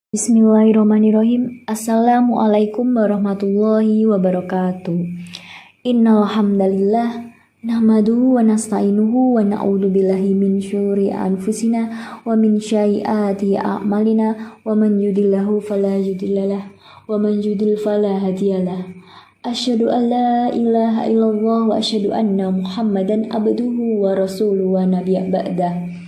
Bismillahirrahmanirrahim. Assalamualaikum warahmatullahi wabarakatuh. Innal hamdalillah nahmaduhu wa nasta'inuhu wa na'udzu billahi min syururi anfusina wa min sayyiati a'malina wa man yudillahu fala mudhillalah wa man yudlil fala hadiyalah. Asyhadu an la ilaha illallah wa asyhadu anna Muhammadan abduhu wa rasuluhu wa nabiyya ba'dah.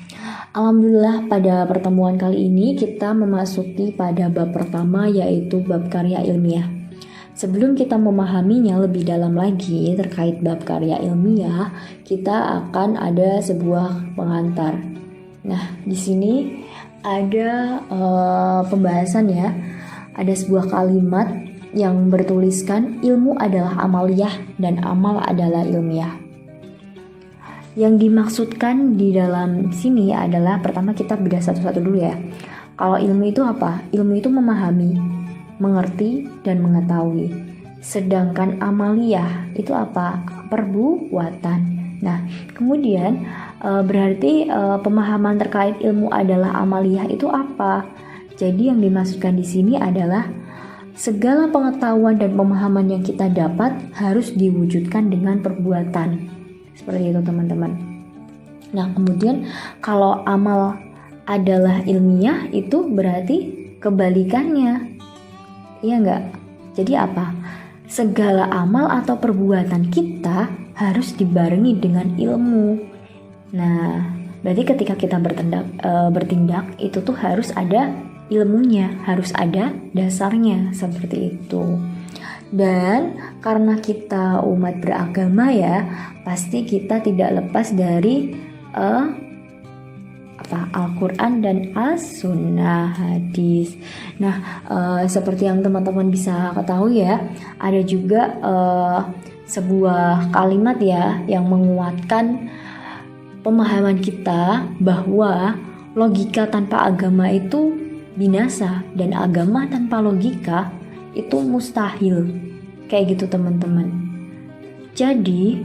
Alhamdulillah, pada pertemuan kali ini kita memasuki pada bab pertama, yaitu bab karya ilmiah. Sebelum kita memahaminya lebih dalam lagi terkait bab karya ilmiah, kita akan ada sebuah pengantar. Nah, di sini ada pembahasan ya. Ada sebuah kalimat yang bertuliskan ilmu adalah amaliyah dan amal adalah ilmiah. Yang dimaksudkan di dalam sini adalah, pertama kita bedah satu-satu dulu ya. Kalau ilmu itu apa? Ilmu itu memahami, mengerti, dan mengetahui. Sedangkan amaliyah itu apa? Perbuatan. Nah, kemudian berarti pemahaman terkait ilmu adalah amaliyah itu apa? Jadi yang dimaksudkan di sini adalah segala pengetahuan dan pemahaman yang kita dapat harus diwujudkan dengan perbuatan. Seperti itu teman-teman. Nah, kemudian kalau amal adalah ilmiah itu berarti kebalikannya. Iya enggak? Jadi apa? Segala amal atau perbuatan kita harus dibarengi dengan ilmu. Nah, berarti ketika kita bertindak itu tuh harus ada ilmunya, harus ada dasarnya, seperti itu. Dan karena kita umat beragama ya, pasti kita tidak lepas dari Al-Quran dan As-Sunnah, hadis. Nah, seperti yang teman-teman bisa ketahui ya, ada juga sebuah kalimat ya yang menguatkan pemahaman kita bahwa logika tanpa agama itu binasa dan agama tanpa logika itu mustahil. Kayak gitu teman-teman. Jadi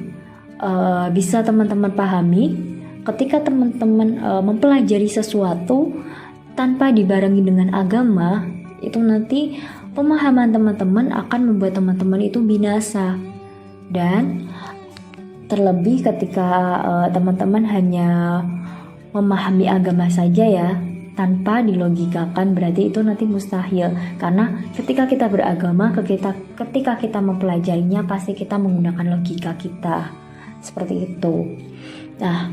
bisa teman-teman pahami ketika teman-teman mempelajari sesuatu tanpa dibarengi dengan agama, itu nanti pemahaman teman-teman akan membuat teman-teman itu binasa. Dan terlebih ketika teman-teman hanya memahami agama saja ya, tanpa dilogikakan, berarti itu nanti mustahil. Karena ketika kita beragama, ketika kita mempelajarinya, pasti kita menggunakan logika kita. Seperti itu. Nah,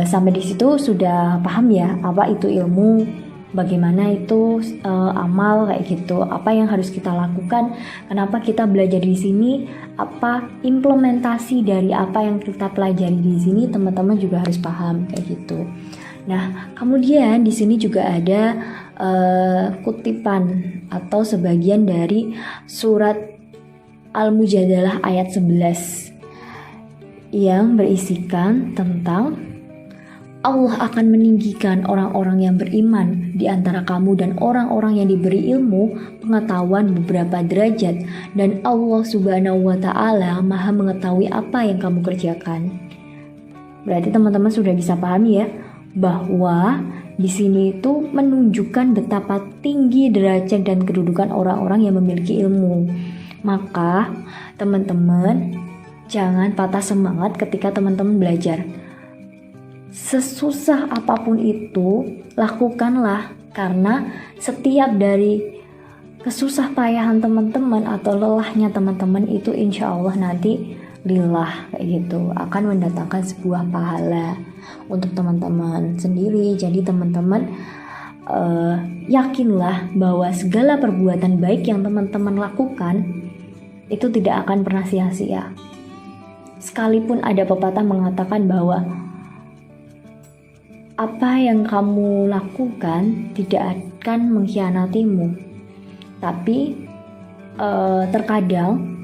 sampai di situ sudah paham ya apa itu ilmu, bagaimana itu amal kayak gitu, apa yang harus kita lakukan, kenapa kita belajar di sini, apa implementasi dari apa yang kita pelajari di sini, teman-teman juga harus paham kayak gitu. Nah, kemudian di sini juga ada kutipan atau sebagian dari surat Al-Mujadalah ayat 11 yang berisikan tentang Allah akan meninggikan orang-orang yang beriman di antara kamu dan orang-orang yang diberi ilmu pengetahuan beberapa derajat, dan Allah Subhanahu wa Ta'ala Maha mengetahui apa yang kamu kerjakan. Berarti teman-teman sudah bisa pahami ya, bahwa di sini itu menunjukkan betapa tinggi derajat dan kedudukan orang-orang yang memiliki ilmu. Maka teman-teman jangan patah semangat ketika teman-teman belajar. Sesusah apapun itu, lakukanlah, karena setiap dari kesusah payahan teman-teman atau lelahnya teman-teman itu insya Allah nanti lillah kayak gitu, akan mendatangkan sebuah pahala untuk teman-teman sendiri. Jadi teman-teman yakinlah bahwa segala perbuatan baik yang teman-teman lakukan itu tidak akan pernah sia-sia. Sekalipun ada pepatah mengatakan bahwa apa yang kamu lakukan tidak akan mengkhianatimu, tapi terkadang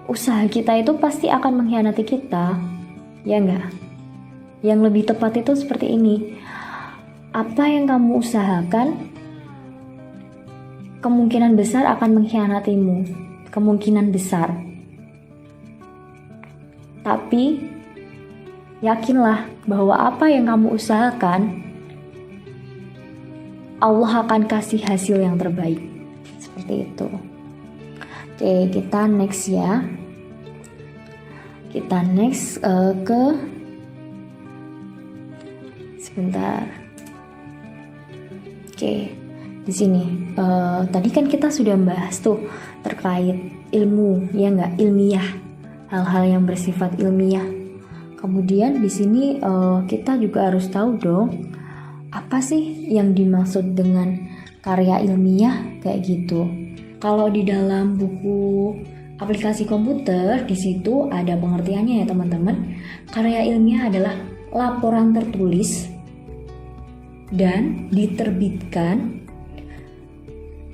usaha kita itu pasti akan mengkhianati kita, ya enggak? Yang lebih tepat itu seperti ini. Apa yang kamu usahakan kemungkinan besar akan mengkhianatimu, kemungkinan besar. Tapi yakinlah bahwa apa yang kamu usahakan Allah akan kasih hasil yang terbaik. Seperti itu. Oke, kita next ya. Kita next ke sebentar. Oke, di sini tadi kan kita sudah membahas tuh terkait ilmu, ya nggak, ilmiah, hal-hal yang bersifat ilmiah. Kemudian di sini kita juga harus tahu dong, apa sih yang dimaksud dengan karya ilmiah kayak gitu. Kalau di dalam buku aplikasi komputer, di situ ada pengertiannya ya teman-teman. Karya ilmiah adalah laporan tertulis dan diterbitkan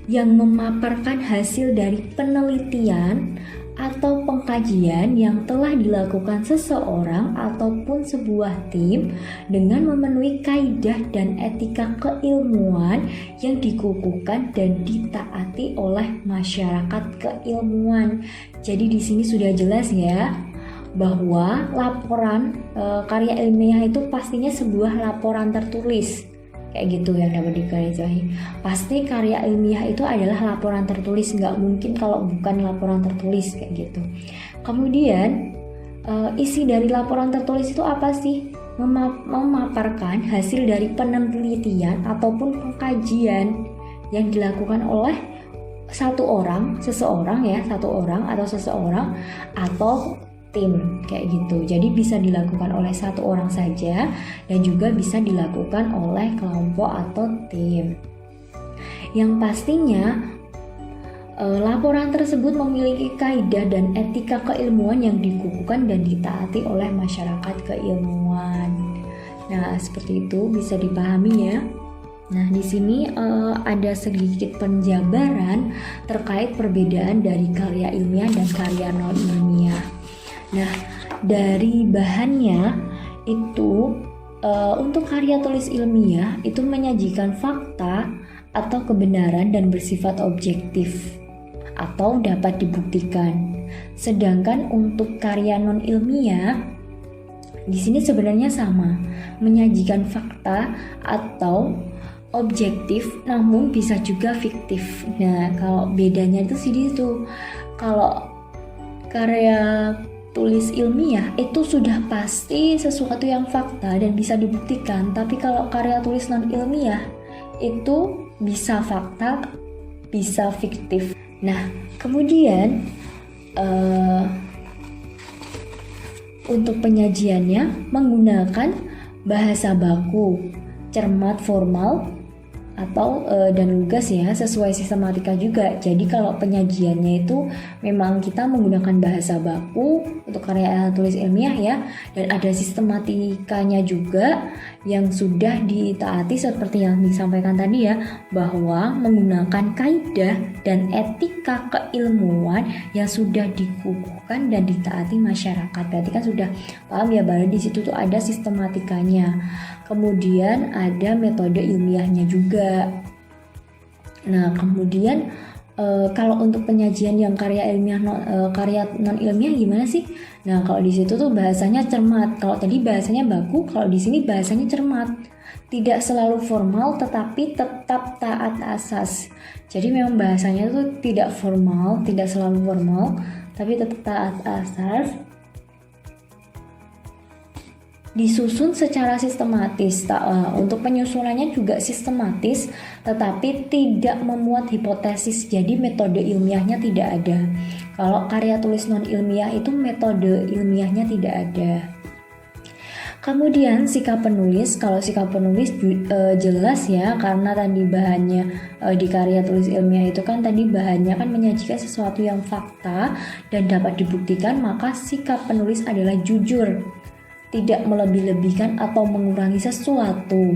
yang memaparkan hasil dari penelitian atau pengkajian yang telah dilakukan seseorang ataupun sebuah tim dengan memenuhi kaidah dan etika keilmuan yang dikukuhkan dan ditaati oleh masyarakat keilmuan. Jadi di sini sudah jelas ya bahwa laporan karya ilmiah itu pastinya sebuah laporan tertulis. Kayak gitu yang dapat digarisbawahi. Pasti karya ilmiah itu adalah laporan tertulis, nggak mungkin kalau bukan laporan tertulis kayak gitu. Kemudian isi dari laporan tertulis itu apa sih? Memaparkan hasil dari penelitian ataupun pengkajian yang dilakukan oleh satu orang atau tim kayak gitu. Jadi bisa dilakukan oleh satu orang saja dan juga bisa dilakukan oleh kelompok atau tim. Yang pastinya laporan tersebut memiliki kaidah dan etika keilmuan yang dikukuhkan dan ditaati oleh masyarakat keilmuan. Nah, seperti itu bisa dipahami ya. Nah, di sini ada sedikit penjabaran terkait perbedaan dari karya ilmiah dan karya non ilmiah. Nah, dari bahannya itu untuk karya tulis ilmiah itu menyajikan fakta atau kebenaran dan bersifat objektif atau dapat dibuktikan. Sedangkan untuk karya non ilmiah di sini sebenarnya sama, menyajikan fakta atau objektif namun bisa juga fiktif. Nah, kalau bedanya itu sih itu, kalau karya tulis ilmiah itu sudah pasti sesuatu yang fakta dan bisa dibuktikan, tapi kalau karya tulis non ilmiah itu bisa fakta, bisa fiktif. Nah, kemudian untuk penyajiannya menggunakan bahasa baku, cermat, formal, atau dan lugas ya, sesuai sistematika juga. Jadi kalau penyajiannya itu memang kita menggunakan bahasa baku untuk karya tulis ilmiah ya, dan ada sistematikanya juga yang sudah ditaati seperti yang disampaikan tadi ya, bahwa menggunakan kaidah dan etika keilmuan yang sudah dikukuhkan dan ditaati masyarakat. Berarti kan sudah paham ya bahwa di situ tuh ada sistematikanya. Kemudian ada metode ilmiahnya juga. Nah, kemudian kalau untuk penyajian yang karya ilmiah karya non ilmiah gimana sih? Nah, kalau di situ tuh bahasanya cermat. Kalau tadi bahasanya baku, kalau di sini bahasanya cermat. Tidak selalu formal tetapi tetap taat asas. Jadi memang bahasanya tuh tidak formal, tidak selalu formal, tapi tetap taat asas. Disusun secara sistematis. Untuk penyusunannya juga sistematis, tetapi tidak memuat hipotesis. Jadi metode ilmiahnya tidak ada. Kalau karya tulis non ilmiah itu metode ilmiahnya tidak ada. Kemudian sikap penulis. Kalau sikap penulis jelas ya, karena tadi bahannya di karya tulis ilmiah itu kan tadi bahannya kan menyajikan sesuatu yang fakta dan dapat dibuktikan, maka sikap penulis adalah jujur, tidak melebih-lebihkan atau mengurangi sesuatu,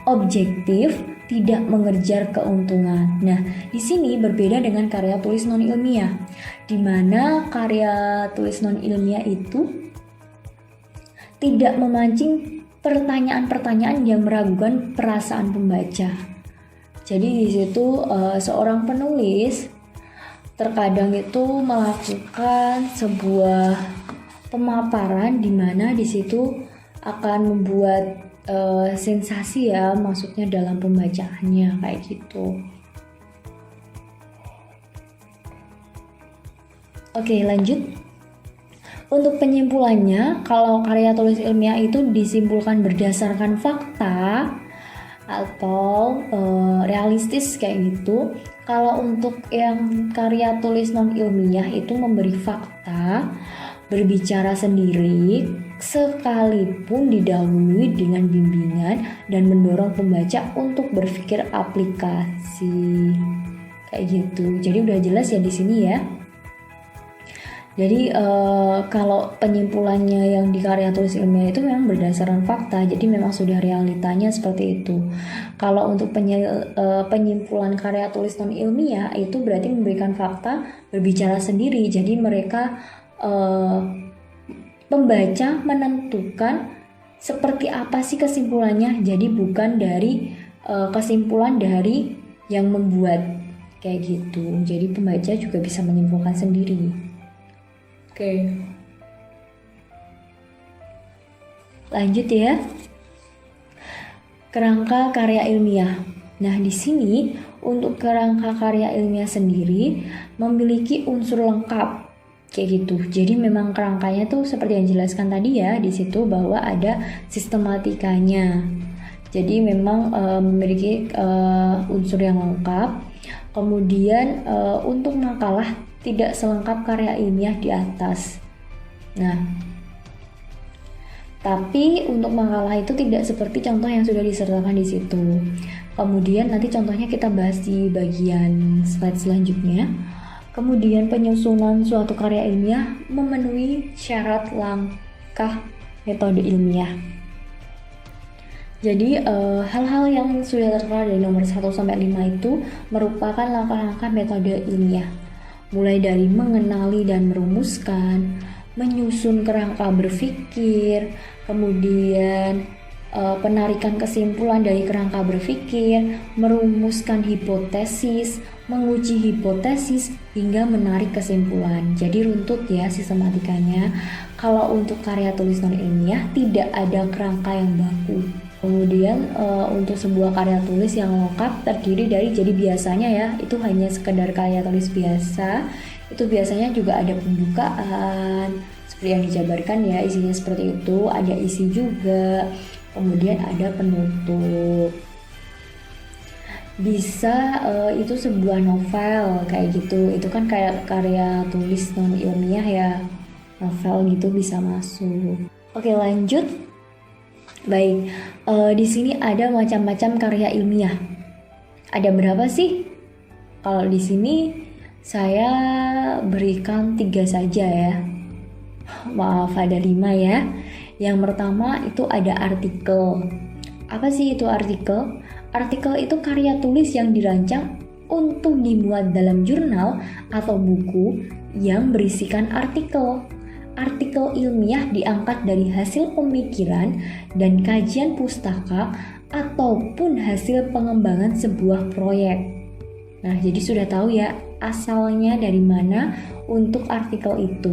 objektif, tidak mengejar keuntungan. Nah, di sini berbeda dengan karya tulis non ilmiah, di mana karya tulis non ilmiah itu tidak memancing pertanyaan-pertanyaan yang meragukan perasaan pembaca. Jadi di situ seorang penulis terkadang itu melakukan sebuah pemaparan di mana di situ akan membuat sensasi ya, maksudnya dalam pembacaannya kayak gitu. Oke, lanjut. Untuk penyimpulannya, kalau karya tulis ilmiah itu disimpulkan berdasarkan fakta atau realistis kayak gitu. Kalau untuk yang karya tulis non ilmiah itu memberi fakta, berbicara sendiri, sekalipun didahului dengan bimbingan dan mendorong pembaca untuk berpikir aplikasi kayak gitu. Jadi udah jelas ya di sini ya. Jadi kalau penyimpulannya yang di karya tulis ilmiah itu memang berdasarkan fakta, jadi memang sudah realitanya seperti itu. Kalau untuk penyimpulan karya tulis non ilmiah itu berarti memberikan fakta, berbicara sendiri, jadi mereka pembaca menentukan seperti apa sih kesimpulannya, jadi bukan dari kesimpulan dari yang membuat kayak gitu. Jadi pembaca juga bisa menyimpulkan sendiri. Oke. Lanjut ya. Kerangka karya ilmiah. Nah, di sini untuk kerangka karya ilmiah sendiri memiliki unsur lengkap kayak gitu. Jadi memang kerangkanya tuh seperti yang dijelaskan tadi ya di situ, bahwa ada sistematikanya. Jadi memang memiliki unsur yang lengkap. Kemudian untuk makalah tidak selengkap karya ilmiah di atas. Nah, tapi untuk makalah itu tidak seperti contoh yang sudah disertakan di situ. Kemudian nanti contohnya kita bahas di bagian slide selanjutnya. Kemudian penyusunan suatu karya ilmiah memenuhi syarat langkah metode ilmiah. Jadi hal-hal yang sudah tertera dari nomor 1 sampai 5 itu merupakan langkah-langkah metode ilmiah. Mulai dari mengenali dan merumuskan, menyusun kerangka berpikir, kemudian penarikan kesimpulan dari kerangka berpikir, merumuskan hipotesis, menguji hipotesis, hingga menarik kesimpulan. Jadi runtut ya sistematikanya. Kalau untuk karya tulis non ilmiah tidak ada kerangka yang baku. Kemudian untuk sebuah karya tulis yang lengkap terdiri dari, jadi biasanya ya itu hanya sekedar karya tulis biasa, itu biasanya juga ada pembukaan seperti yang dijabarkan ya, isinya seperti itu, ada isi juga, kemudian ada penutup. Bisa itu sebuah novel kayak gitu, itu kan kayak karya tulis non ilmiah ya, novel gitu bisa masuk. Oke, lanjut. Baik, di sini ada macam-macam karya ilmiah. Ada berapa sih? Kalau di sini saya berikan 3 saja ya. Maaf, ada 5 ya. Yang pertama itu ada artikel. Apa sih itu artikel? Artikel itu karya tulis yang dirancang untuk dimuat dalam jurnal atau buku yang berisikan artikel. Artikel ilmiah diangkat dari hasil pemikiran dan kajian pustaka ataupun hasil pengembangan sebuah proyek. Nah, jadi sudah tahu ya asalnya dari mana untuk artikel itu.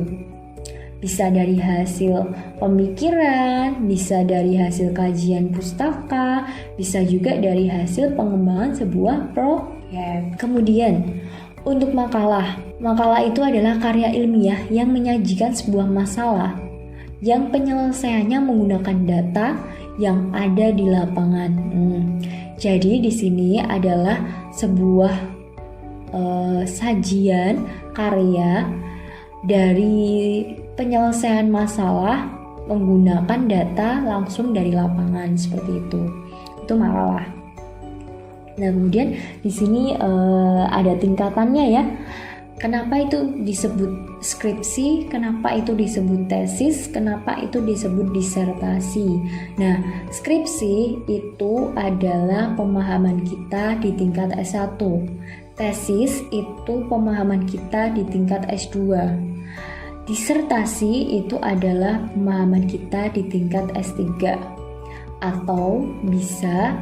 Bisa dari hasil pemikiran, bisa dari hasil kajian pustaka, bisa juga dari hasil pengembangan sebuah proyek. Kemudian, untuk makalah itu adalah karya ilmiah yang menyajikan sebuah masalah yang penyelesaiannya menggunakan data yang ada di lapangan. Jadi di sini adalah sebuah sajian karya dari penyelesaian masalah menggunakan data langsung dari lapangan seperti itu. Itu makalah. Nah, kemudian di sini ada tingkatannya ya. Kenapa itu disebut skripsi? Kenapa itu disebut tesis? Kenapa itu disebut disertasi? Nah, skripsi itu adalah pemahaman kita di tingkat S1. Tesis itu pemahaman kita di tingkat S2. Disertasi itu adalah pemahaman kita di tingkat S3. Atau bisa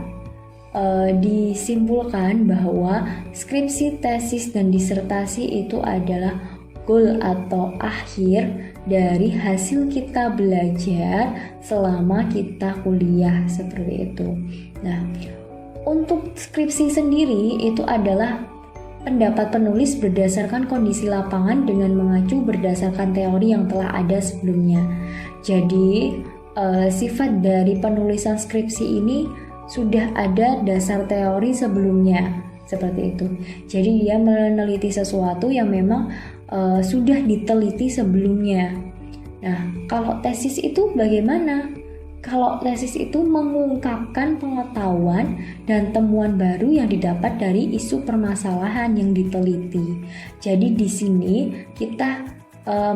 disimpulkan bahwa skripsi, tesis, dan disertasi itu adalah goal atau akhir dari hasil kita belajar selama kita kuliah seperti itu. Nah, untuk skripsi sendiri itu adalah pendapat penulis berdasarkan kondisi lapangan dengan mengacu berdasarkan teori yang telah ada sebelumnya. Jadi sifat dari penulisan skripsi ini sudah ada dasar teori sebelumnya seperti itu. Jadi dia meneliti sesuatu yang memang sudah diteliti sebelumnya. Nah, kalau tesis itu bagaimana? Kalau tesis itu mengungkapkan pengetahuan dan temuan baru yang didapat dari isu permasalahan yang diteliti. Jadi di sini kita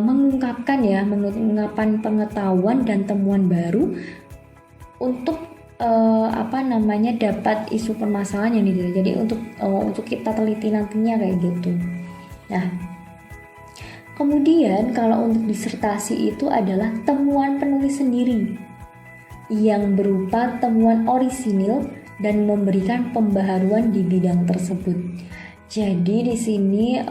mengungkapkan pengetahuan dan temuan baru untuk dapat isu permasalahan yang diteliti. Jadi untuk kita teliti nantinya kayak gitu. Nah, kemudian kalau untuk disertasi itu adalah temuan penulis sendiri yang berupa temuan orisinil dan memberikan pembaharuan di bidang tersebut. Jadi di sini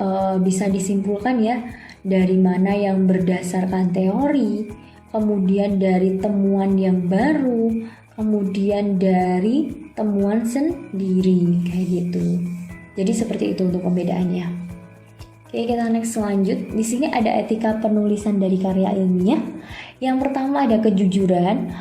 bisa disimpulkan ya dari mana yang berdasarkan teori, kemudian dari temuan yang baru, kemudian dari temuan sendiri kayak gitu. Jadi seperti itu untuk pembedaannya. Oke, kita next lanjut. Di sini ada etika penulisan dari karya ilmiah. Yang pertama ada kejujuran.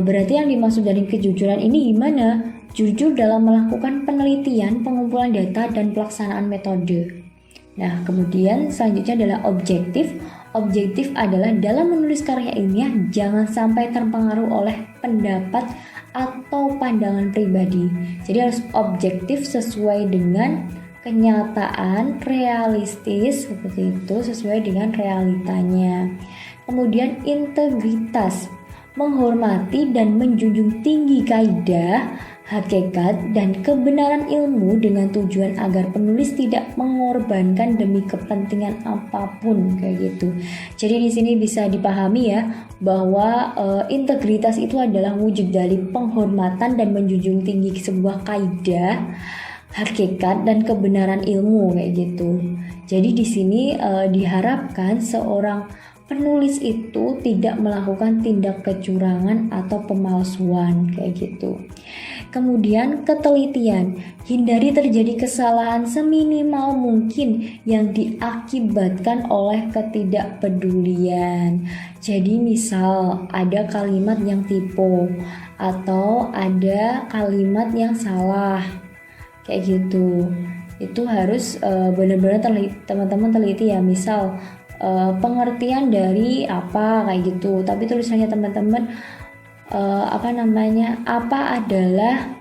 Berarti yang dimaksud dari kejujuran ini gimana? Jujur dalam melakukan penelitian, pengumpulan data, dan pelaksanaan metode. Nah, kemudian selanjutnya adalah objektif. Objektif adalah dalam menulis karya ilmiah jangan sampai terpengaruh oleh pendapat atau pandangan pribadi. Jadi harus objektif sesuai dengan kenyataan, realistis seperti itu, sesuai dengan realitanya. Kemudian integritas, menghormati dan menjunjung tinggi kaidah, hakikat, dan kebenaran ilmu dengan tujuan agar penulis tidak mengorbankan demi kepentingan apapun kayak gitu. Jadi di sini bisa dipahami ya bahwa integritas itu adalah wujud dari penghormatan dan menjunjung tinggi sebuah kaidah, hakikat, dan kebenaran ilmu kayak gitu. Jadi di sini diharapkan seorang penulis itu tidak melakukan tindak kecurangan atau pemalsuan kayak gitu. Kemudian ketelitian, hindari terjadi kesalahan seminimal mungkin yang diakibatkan oleh ketidakpedulian. Jadi misal ada kalimat yang typo atau ada kalimat yang salah kayak gitu. Itu harus benar-benar teman-teman teliti ya. Misal pengertian dari apa kayak gitu, tapi tulisannya teman-teman apa adalah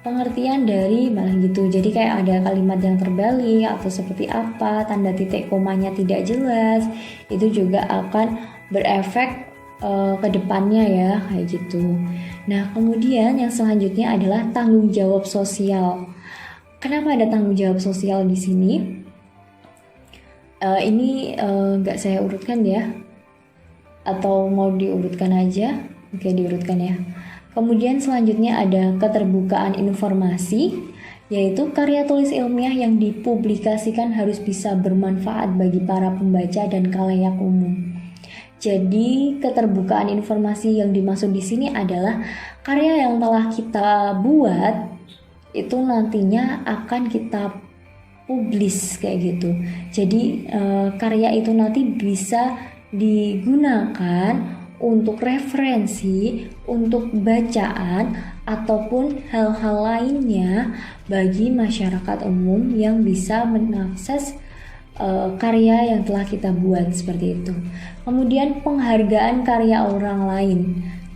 pengertian dari malah gitu. Jadi kayak ada kalimat yang terbalik atau seperti apa, tanda titik komanya tidak jelas, itu juga akan berefek ke depannya ya kayak gitu. Nah, kemudian yang selanjutnya adalah tanggung jawab sosial. Kenapa ada tanggung jawab sosial di sini? Ini nggak saya urutkan ya, atau mau diurutkan aja? Oke, diurutkan ya. Kemudian selanjutnya ada keterbukaan informasi, yaitu karya tulis ilmiah yang dipublikasikan harus bisa bermanfaat bagi para pembaca dan khalayak umum. Jadi keterbukaan informasi yang dimaksud di sini adalah karya yang telah kita buat itu nantinya akan kita publis kayak gitu. Jadi karya itu nanti bisa digunakan untuk referensi, untuk bacaan ataupun hal-hal lainnya bagi masyarakat umum yang bisa mengakses karya yang telah kita buat seperti itu. Kemudian penghargaan karya orang lain.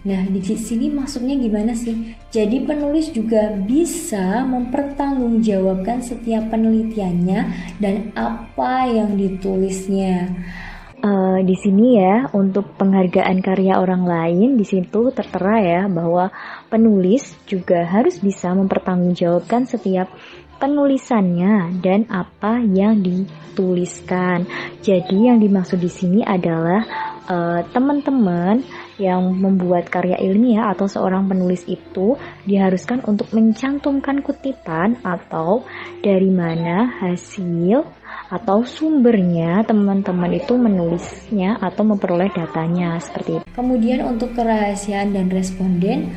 Nah, di sini maksudnya gimana sih? Jadi penulis juga bisa mempertanggungjawabkan setiap penelitiannya dan apa yang ditulisnya. Di sini ya, untuk penghargaan karya orang lain, di situ tertera ya bahwa penulis juga harus bisa mempertanggungjawabkan setiap penulisannya dan apa yang dituliskan. Jadi yang dimaksud di sini adalah teman-teman yang membuat karya ilmiah atau seorang penulis itu diharuskan untuk mencantumkan kutipan atau dari mana hasil atau sumbernya teman-teman itu menulisnya atau memperoleh datanya seperti itu. Kemudian untuk kerahasiaan dan responden,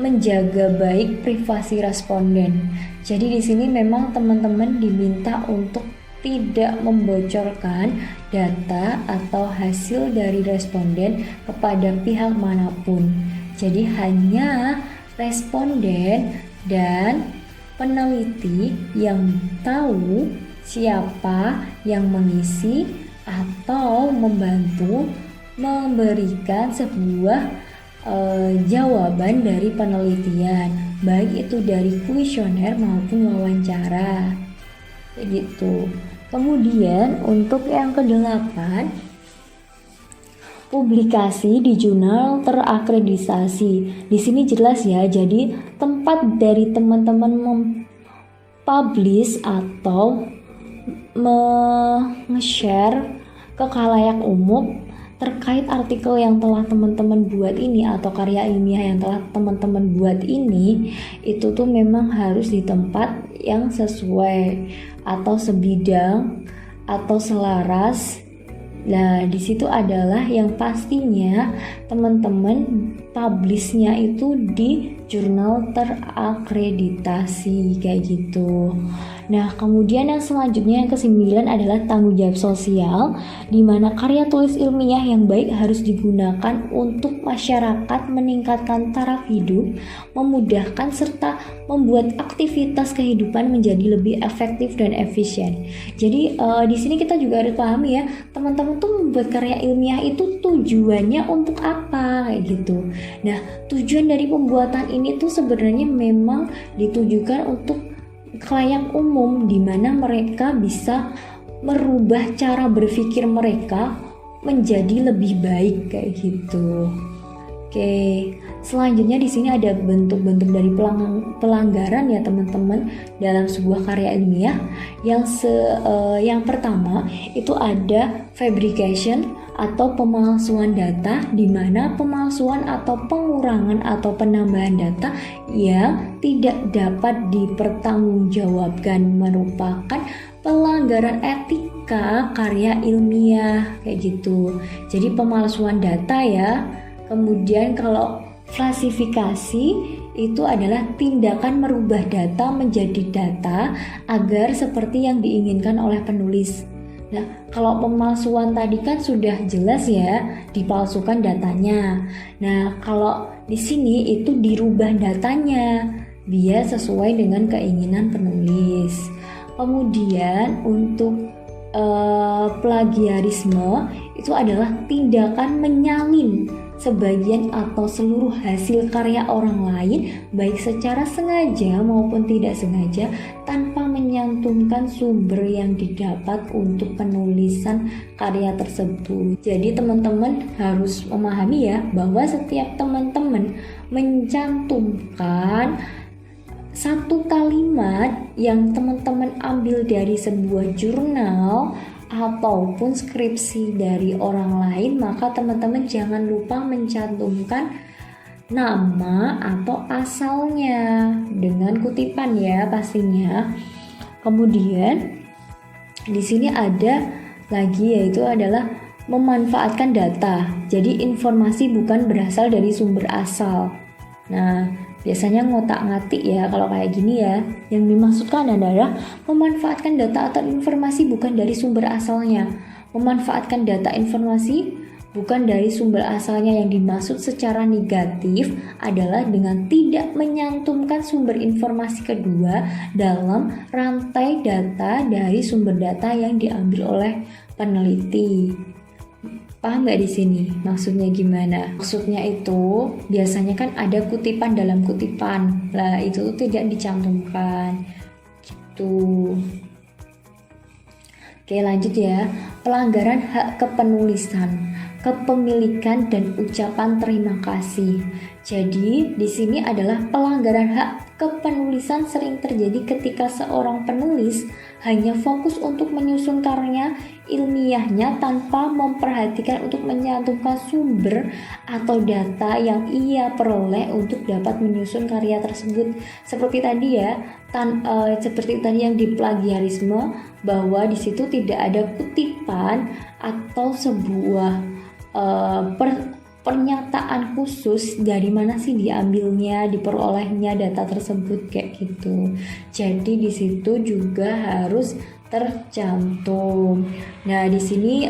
menjaga baik privasi responden. Jadi di sini memang teman-teman diminta untuk tidak membocorkan data atau hasil dari responden kepada pihak manapun. Jadi hanya responden dan peneliti yang tahu siapa yang mengisi atau membantu memberikan sebuah jawaban dari penelitian, baik itu dari kuesioner maupun wawancara. Begitu. Kemudian untuk yang ke-8, publikasi di jurnal terakreditasi. Di sini jelas ya, jadi tempat dari teman-teman mempublish atau nge-share ke khalayak umum terkait artikel yang telah teman-teman buat ini atau karya ilmiah yang telah teman-teman buat ini, itu tuh memang harus di tempat yang sesuai atau sebidang atau selaras. Nah, di situ adalah yang pastinya teman-teman publishnya itu di jurnal terakreditasi kayak gitu. Nah, kemudian yang selanjutnya yang ke-9 adalah tanggung jawab sosial, di mana karya tulis ilmiah yang baik harus digunakan untuk masyarakat meningkatkan taraf hidup, memudahkan serta membuat aktivitas kehidupan menjadi lebih efektif dan efisien. Jadi di sini kita juga harus pahami ya, teman-teman tuh membuat karya ilmiah itu tujuannya untuk apa kayak gitu. Nah, tujuan dari pembuatan ini tuh sebenarnya memang ditujukan untuk khalayak umum, di mana mereka bisa merubah cara berpikir mereka menjadi lebih baik kayak gitu. Oke, selanjutnya di sini ada bentuk-bentuk dari pelanggaran ya teman-teman dalam sebuah karya ilmiah. Yang pertama itu ada fabrication atau pemalsuan data, di mana pemalsuan atau pengurangan atau penambahan data yang tidak dapat dipertanggungjawabkan merupakan pelanggaran etika karya ilmiah kayak gitu. Jadi pemalsuan data ya. Kemudian kalau klasifikasi itu adalah tindakan merubah data menjadi data agar seperti yang diinginkan oleh penulis. Nah, kalau pemalsuan tadi kan sudah jelas ya, dipalsukan datanya. Nah, kalau di sini itu dirubah datanya biar sesuai dengan keinginan penulis. Kemudian untuk plagiarisme itu adalah tindakan menyalin sebagian atau seluruh hasil karya orang lain, baik secara sengaja maupun tidak sengaja, tanpa menyantumkan sumber yang didapat untuk penulisan karya tersebut. Jadi teman-teman harus memahami ya, bahwa setiap teman-teman mencantumkan satu kalimat yang teman-teman ambil dari sebuah jurnal ataupun skripsi dari orang lain, maka teman-teman jangan lupa mencantumkan nama atau asalnya dengan kutipan ya pastinya. Kemudian di sini ada lagi yaitu adalah memanfaatkan data. Jadi informasi bukan berasal dari sumber asal. Nah, biasanya ngotak-ngatik ya kalau kayak gini ya. Yang dimaksudkan adalah memanfaatkan data atau informasi bukan dari sumber asalnya. Memanfaatkan data informasi bukan dari sumber asalnya yang dimaksud secara negatif adalah dengan tidak menyantumkan sumber informasi kedua dalam rantai data dari sumber data yang diambil oleh peneliti. Paham nggak di sini? Maksudnya gimana? Maksudnya itu biasanya kan ada kutipan dalam kutipan. Lah itu tidak dicantumkan. Gitu. Oke, lanjut ya. Pelanggaran hak kepenulisan, kepemilikan dan ucapan terima kasih. Jadi di sini adalah pelanggaran hak kepenulisan sering terjadi ketika seorang penulis hanya fokus untuk menyusun karya ilmiahnya tanpa memperhatikan untuk menyantumkan sumber atau data yang ia peroleh untuk dapat menyusun karya tersebut. Seperti tadi ya, seperti tadi yang di plagiarisme, bahwa di situ tidak ada kutipan atau sebuah pernyataan khusus dari mana sih diambilnya, diperolehnya data tersebut kayak gitu. Jadi di situ juga harus tercantum. Nah, di sini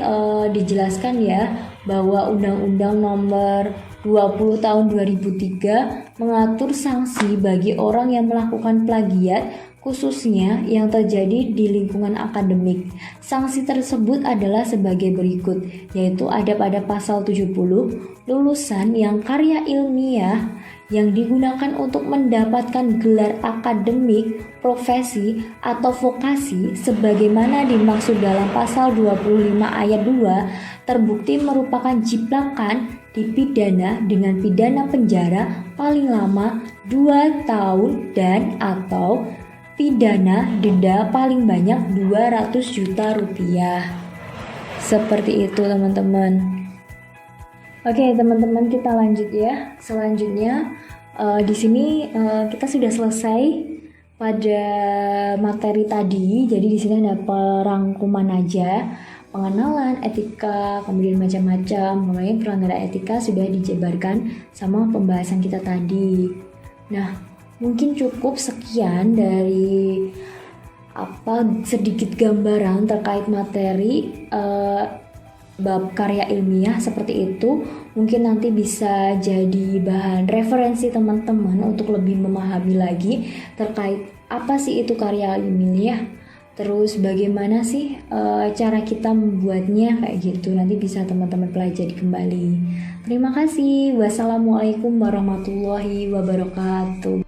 dijelaskan ya bahwa Undang-Undang Nomor 20 Tahun 2003 mengatur sanksi bagi orang yang melakukan plagiat, khususnya yang terjadi di lingkungan akademik. Sanksi tersebut adalah sebagai berikut, yaitu ada pada pasal 70, lulusan yang karya ilmiah yang digunakan untuk mendapatkan gelar akademik, profesi, atau vokasi sebagaimana dimaksud dalam pasal 25 ayat 2 terbukti merupakan jiplakan dipidana dengan pidana penjara paling lama 2 tahun dan atau pidana denda paling banyak 200 juta rupiah. Seperti itu teman-teman. Oke teman-teman, kita lanjut ya. Selanjutnya di sini kita sudah selesai pada materi tadi. Jadi di sini ada perangkuman aja, pengenalan etika, kemudian macam-macam. Mulai pelanggaran etika sudah dijabarkan sama pembahasan kita tadi. Nah, mungkin cukup sekian dari sedikit gambaran terkait materi bab karya ilmiah seperti itu. Mungkin nanti bisa jadi bahan referensi teman-teman untuk lebih memahami lagi terkait apa sih itu karya ilmiah. Terus bagaimana sih cara kita membuatnya kayak gitu. Nanti bisa teman-teman pelajari kembali. Terima kasih. Wassalamualaikum warahmatullahi wabarakatuh.